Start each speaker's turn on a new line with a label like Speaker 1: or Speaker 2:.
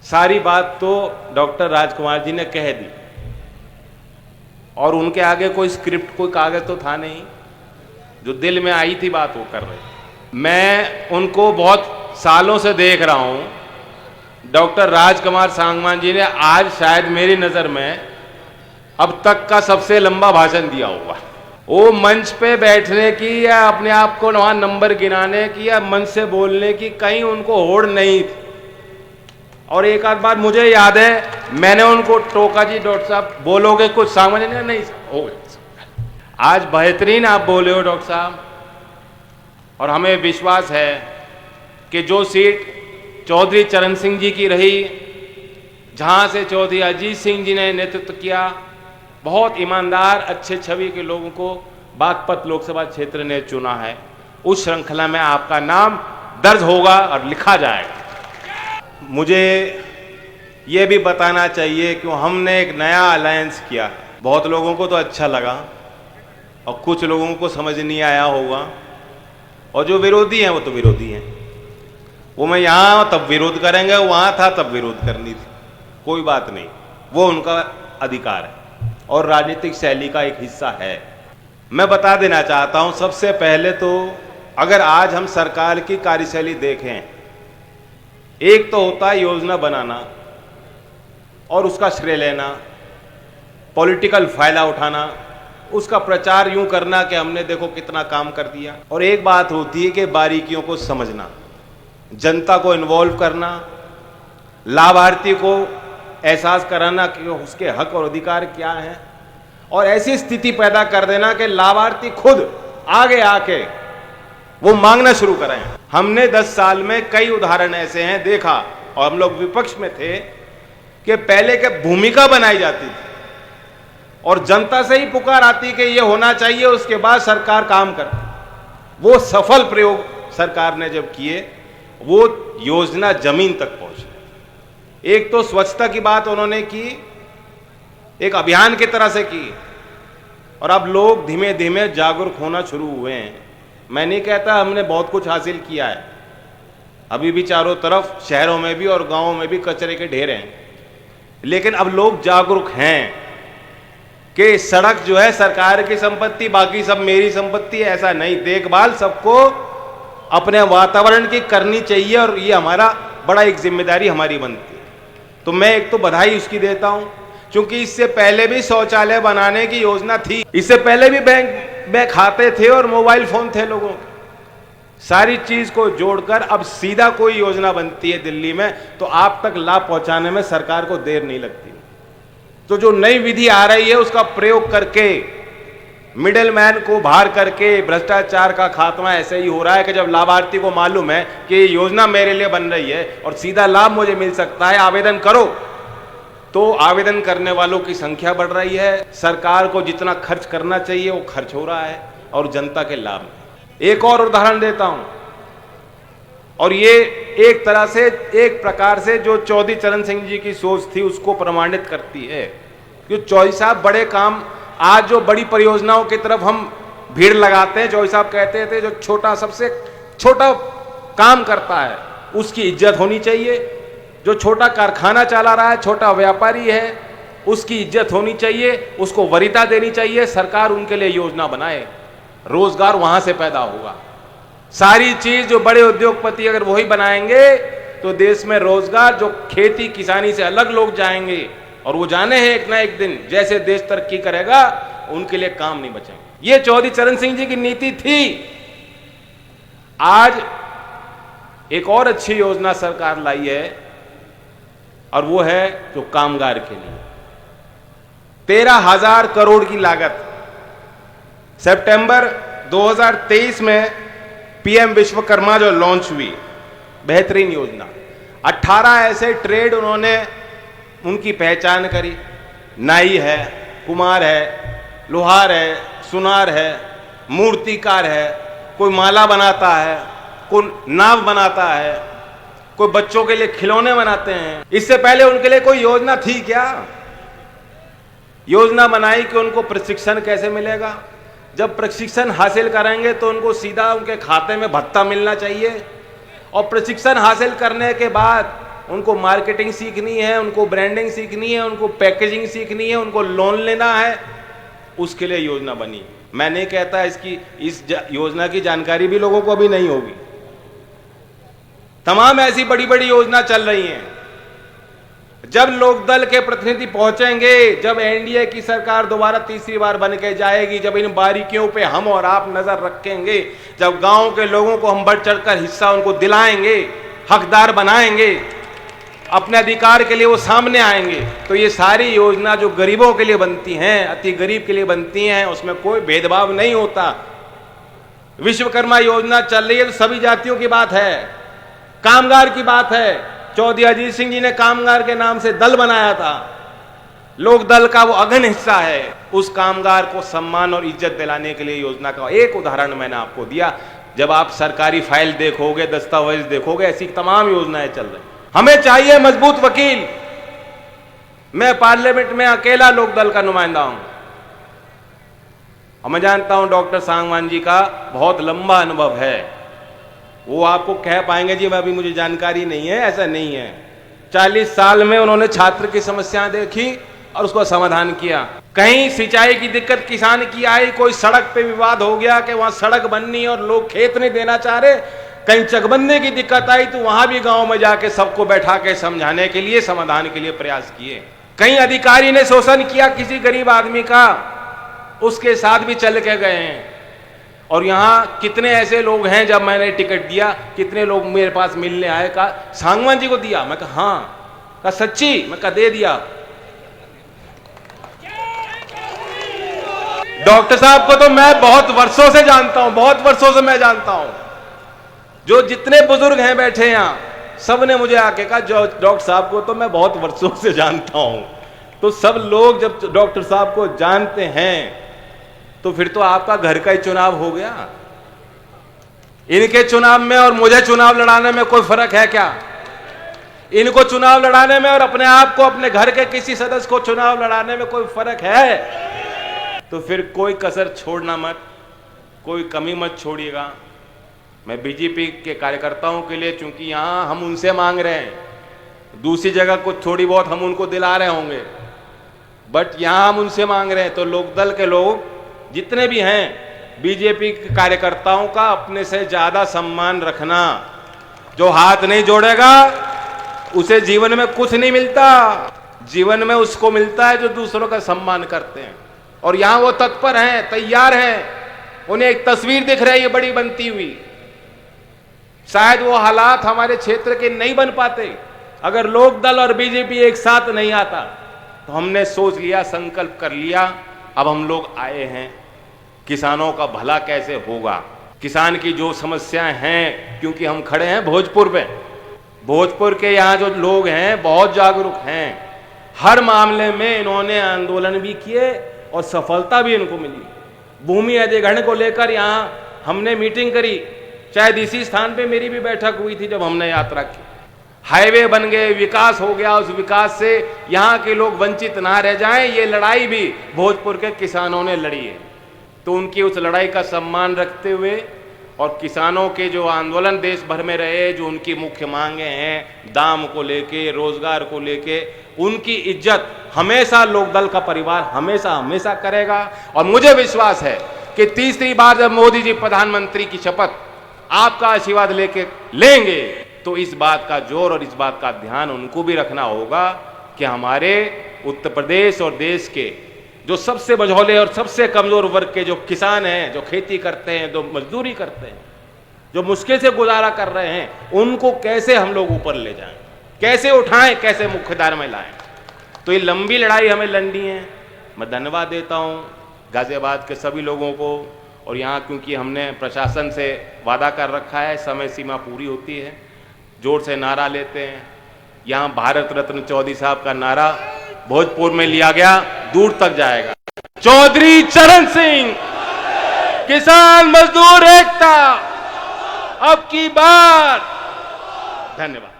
Speaker 1: सारी बात तो डॉक्टर राजकुमार जी ने कह दी और उनके आगे कोई स्क्रिप्ट, कोई कागज तो था नहीं, जो दिल में आई थी बात वो कर रहे। मैं उनको बहुत सालों से देख रहा हूं। डॉक्टर राजकुमार सांगवान जी ने आज शायद मेरी नजर में अब तक का सबसे लंबा भाषण दिया होगा। वो मंच पे बैठने की या अपने आप को वहां नंबर गिनाने की या मंच से बोलने की कहीं उनको होड़ नहीं थी। और एक आध बार मुझे याद है मैंने उनको टोका, जी डॉक्टर साहब बोलोगे कुछ? सांगवान जी नहीं हो गए। आज बेहतरीन आप बोले हो डॉक्टर साहब, और हमें विश्वास है कि जो सीट चौधरी चरण सिंह जी की रही, जहां से चौधरी अजीत सिंह जी ने नेतृत्व किया, बहुत ईमानदार अच्छे छवि के लोगों को बागपत लोकसभा क्षेत्र ने चुना है, उस श्रृंखला में आपका नाम दर्ज होगा और लिखा जाएगा। मुझे ये भी बताना चाहिए कि हमने एक नया अलायंस किया। बहुत लोगों को तो अच्छा लगा और कुछ लोगों को समझ नहीं आया होगा, और जो विरोधी हैं वो तो विरोधी हैं। वो मैं यहाँ तब विरोध करेंगे, वहाँ था तब विरोध करनी थी, कोई बात नहीं, वो उनका अधिकार है और राजनीतिक शैली का एक हिस्सा है। मैं बता देना चाहता हूँ सबसे पहले तो, अगर आज हम सरकार की कार्यशैली देखें, एक तो होता है योजना बनाना और उसका श्रेय लेना, पॉलिटिकल फायदा उठाना, उसका प्रचार यूं करना कि हमने देखो कितना काम कर दिया। और एक बात होती है कि बारीकियों को समझना, जनता को इन्वॉल्व करना, लाभार्थी को एहसास कराना कि उसके हक और अधिकार क्या हैं, और ऐसी स्थिति पैदा कर देना कि लाभार्थी खुद आगे आके वो मांगना शुरू करें। हमने 10 साल में कई उदाहरण ऐसे हैं देखा, और हम लोग विपक्ष में थे, कि पहले के भूमिका बनाई जाती थी और जनता से ही पुकार आती कि ये होना चाहिए, उसके बाद सरकार काम करती। वो सफल प्रयोग सरकार ने जब किए, वो योजना जमीन तक पहुंची। एक तो स्वच्छता की बात उन्होंने की, एक अभियान की तरह से की, और अब लोग धीमे धीमे जागरूक होना शुरू हुए हैं। मैं नहीं कहता हमने बहुत कुछ हासिल किया है, अभी भी चारों तरफ शहरों में भी और गांवों में भी कचरे के ढेर हैं, लेकिन अब लोग जागरूक हैं कि सड़क जो है सरकार की संपत्ति, बाकी सब मेरी संपत्ति है, ऐसा नहीं। देखभाल सबको अपने वातावरण की करनी चाहिए और ये हमारा बड़ा एक जिम्मेदारी हमारी बनती है। तो मैं एक तो बधाई उसकी देता हूं, क्योंकि इससे पहले भी शौचालय बनाने की योजना थी, इससे पहले भी बैंक में खाते थे और मोबाइल फोन थे लोगों के। सारी चीज को जोड़कर अब सीधा कोई योजना बनती है दिल्ली में, तो आप तक लाभ पहुंचाने में सरकार को देर नहीं लगती। तो जो नई विधि आ रही है उसका प्रयोग करके, मिडिल मैन को बाहर करके भ्रष्टाचार का खात्मा ऐसे ही हो रहा है कि जब लाभार्थी को मालूम है कि ये योजना मेरे लिए बन रही है और सीधा लाभ मुझे मिल सकता है, आवेदन करो, तो आवेदन करने वालों की संख्या बढ़ रही है, सरकार को जितना खर्च करना चाहिए वो खर्च हो रहा है और जनता के लाभ में। एक और उदाहरण देता हूं, और ये एक तरह से, एक प्रकार से जो चौधरी चरण सिंह जी की सोच थी उसको प्रमाणित करती है। क्योंकि चौधरी साहब बड़े काम, आज जो बड़ी परियोजनाओं की तरफ हम भीड़ लगाते हैं, चौधरी साहब कहते थे जो छोटा, सबसे छोटा काम करता है उसकी इज्जत होनी चाहिए, जो छोटा कारखाना चला रहा है, छोटा व्यापारी है, उसकी इज्जत होनी चाहिए, उसको वरीयता देनी चाहिए, सरकार उनके लिए योजना बनाए, रोजगार वहां से पैदा होगा। सारी चीज जो बड़े उद्योगपति अगर वही बनाएंगे तो देश में रोजगार, जो खेती किसानी से अलग लोग जाएंगे, और वो जाने हैं एक ना एक दिन, जैसे देश तरक्की करेगा उनके लिए काम नहीं बचेंगे। ये चौधरी चरण सिंह जी की नीति थी। आज एक और अच्छी योजना सरकार लाई है, और वो है जो कामगार के लिए 13,000 करोड़ की लागत। सितंबर 2023 में पीएम विश्वकर्मा जो लॉन्च हुई, बेहतरीन योजना, 18 ऐसे ट्रेड उन्होंने उनकी पहचान करी। नाई है, कुम्हार है, लोहार है, सुनार है, मूर्तिकार है, कोई माला बनाता है, कोई नाव बनाता है, कोई बच्चों के लिए खिलौने बनाते हैं। इससे पहले उनके लिए कोई योजना थी क्या? योजना बनाई कि उनको प्रशिक्षण कैसे मिलेगा, जब प्रशिक्षण हासिल करेंगे तो उनको सीधा उनके खाते में भत्ता मिलना चाहिए, और प्रशिक्षण हासिल करने के बाद उनको मार्केटिंग सीखनी है, उनको ब्रांडिंग सीखनी है, उनको पैकेजिंग सीखनी है, उनको लोन लेना है, उसके लिए योजना बनी। मैं नहीं कहता इस योजना की जानकारी भी लोगों को अभी नहीं होगी। तमाम ऐसी बड़ी बड़ी योजना चल रही हैं। जब लोकदल के प्रतिनिधि पहुंचेंगे, जब एनडीए की सरकार दोबारा तीसरी बार बन के जाएगी, जब इन बारीकियों पे हम और आप नजर रखेंगे, जब गांव के लोगों को हम बढ़ चढ़कर हिस्सा उनको दिलाएंगे, हकदार बनाएंगे, अपने अधिकार के लिए वो सामने आएंगे, तो ये सारी योजना जो गरीबों के लिए बनती हैं, अति गरीब के लिए बनती हैं, उसमें कोई भेदभाव नहीं होता। विश्वकर्मा योजना चल रही है तो सभी जातियों की बात है, कामगार की बात है। चौधरी अजीत सिंह जी ने कामगार के नाम से दल बनाया था, लोक दल का वो अगन हिस्सा है। उस कामगार को सम्मान और इज्जत दिलाने के लिए योजना का एक उदाहरण मैंने आपको दिया। जब आप सरकारी फाइल देखोगे, दस्तावेज देखोगे, ऐसी तमाम योजनाएं चल रही। हमें चाहिए मजबूत वकील। मैं पार्लियामेंट में अकेला लोक दल का नुमाइंदा हूं और मैं जानता हूं डॉक्टर सांगवान जी का बहुत लंबा अनुभव है। वो आपको कह पाएंगे जी अभी मुझे जानकारी नहीं है, ऐसा नहीं है। 40 साल में उन्होंने छात्र की समस्याएं देखी और उसका समाधान किया। कहीं सिंचाई की दिक्कत किसान की आई, कोई सड़क पे विवाद हो गया कि वहां सड़क बननी और लोग खेत नहीं देना चाह रहे, कहीं चकबंदी की दिक्कत आई तो वहां भी गांव में जाके सबको बैठा के समझाने के लिए, समाधान के लिए प्रयास किए। कहीं अधिकारी ने शोषण किया किसी गरीब आदमी का, उसके साथ भी चल के गए हैं। और यहां कितने ऐसे लोग हैं, जब मैंने टिकट दिया कितने लोग मेरे पास मिलने आए, कहा सांगवान जी को दिया, मैं कहा हाँ, कहा सच्ची, मैं कहा दे दिया। डॉक्टर साहब को तो मैं बहुत वर्षों से जानता हूं, बहुत वर्षों से मैं जानता हूं। जो जितने बुजुर्ग हैं बैठे यहां, सब ने मुझे आके कहा डॉक्टर साहब को तो मैं बहुत वर्षों से जानता हूं। तो सब लोग जब डॉक्टर साहब को जानते हैं तो फिर तो आपका घर का ही चुनाव हो गया। इनके चुनाव में और मुझे चुनाव लड़ाने में कोई फर्क है क्या? इनको चुनाव लड़ाने में और अपने आप को, अपने घर के किसी सदस्य को चुनाव लड़ाने में कोई फर्क है? तो फिर कोई कसर छोड़ना मत, कोई कमी मत छोड़िएगा। मैं बीजेपी के कार्यकर्ताओं के लिए, चूंकि यहां हम उनसे मांग रहे हैं, दूसरी जगह कुछ थोड़ी बहुत हम उनको दिला रहे होंगे, बट यहां हम उनसे मांग रहे हैं। तो लोकदल के लोग जितने भी हैं, बीजेपी के कार्यकर्ताओं का अपने से ज्यादा सम्मान रखना। जो हाथ नहीं जोड़ेगा उसे जीवन में कुछ नहीं मिलता। जीवन में उसको मिलता है जो दूसरों का सम्मान करते हैं। और यहां वो तत्पर हैं, तैयार हैं। उन्हें एक तस्वीर दिख रही है बड़ी बनती हुई। शायद वो हालात हमारे क्षेत्र के नहीं बन पाते अगर लोकदल और बीजेपी एक साथ नहीं आता। तो हमने सोच लिया, संकल्प कर लिया, अब हम लोग आए हैं। किसानों का भला कैसे होगा, किसान की जो समस्याएं हैं, क्योंकि हम खड़े हैं भोजपुर में, भोजपुर के यहाँ जो लोग हैं बहुत जागरूक हैं। हर मामले में इन्होंने आंदोलन भी किए और सफलता भी इनको मिली। भूमि अधिग्रहण को लेकर यहाँ हमने मीटिंग करी, शायद इसी स्थान पे मेरी भी बैठक हुई थी जब हमने यात्रा की। हाईवे बन गए, विकास हो गया, उस विकास से यहाँ के लोग वंचित ना रह जाएं, ये लड़ाई भी भोजपुर के किसानों ने लड़ी है। तो उनकी उस लड़ाई का सम्मान रखते हुए और किसानों के जो आंदोलन देश भर में रहे, जो उनकी मुख्य मांगे हैं, दाम को लेके, रोजगार को लेके, उनकी इज्जत हमेशा लोकदल का परिवार हमेशा हमेशा करेगा। और मुझे विश्वास है कि तीसरी बार जब मोदी जी प्रधानमंत्री की शपथ आपका आशीर्वाद लेके लेंगे, तो इस बात का जोर और इस बात का ध्यान उनको भी रखना होगा कि हमारे उत्तर प्रदेश और देश के जो सबसे मझौले और सबसे कमजोर वर्ग के जो किसान हैं, जो खेती करते हैं, जो मजदूरी करते हैं, जो मुश्किल से गुजारा कर रहे हैं, उनको कैसे हम लोग ऊपर ले जाएं, कैसे उठाएं, कैसे मुख्यधारा में लाएं। तो ये लंबी लड़ाई हमें लड़नी है। मैं धन्यवाद देता हूं गाजियाबाद के सभी लोगों को। और यहाँ क्योंकि हमने प्रशासन से वादा कर रखा है, समय सीमा पूरी होती है, जोर से नारा लेते हैं। यहाँ भारत रत्न चौधरी साहब का नारा भोजपुर में लिया गया, दूर तक जाएगा। चौधरी चरण सिंह, किसान मजदूर एकता, अब की बार। धन्यवाद।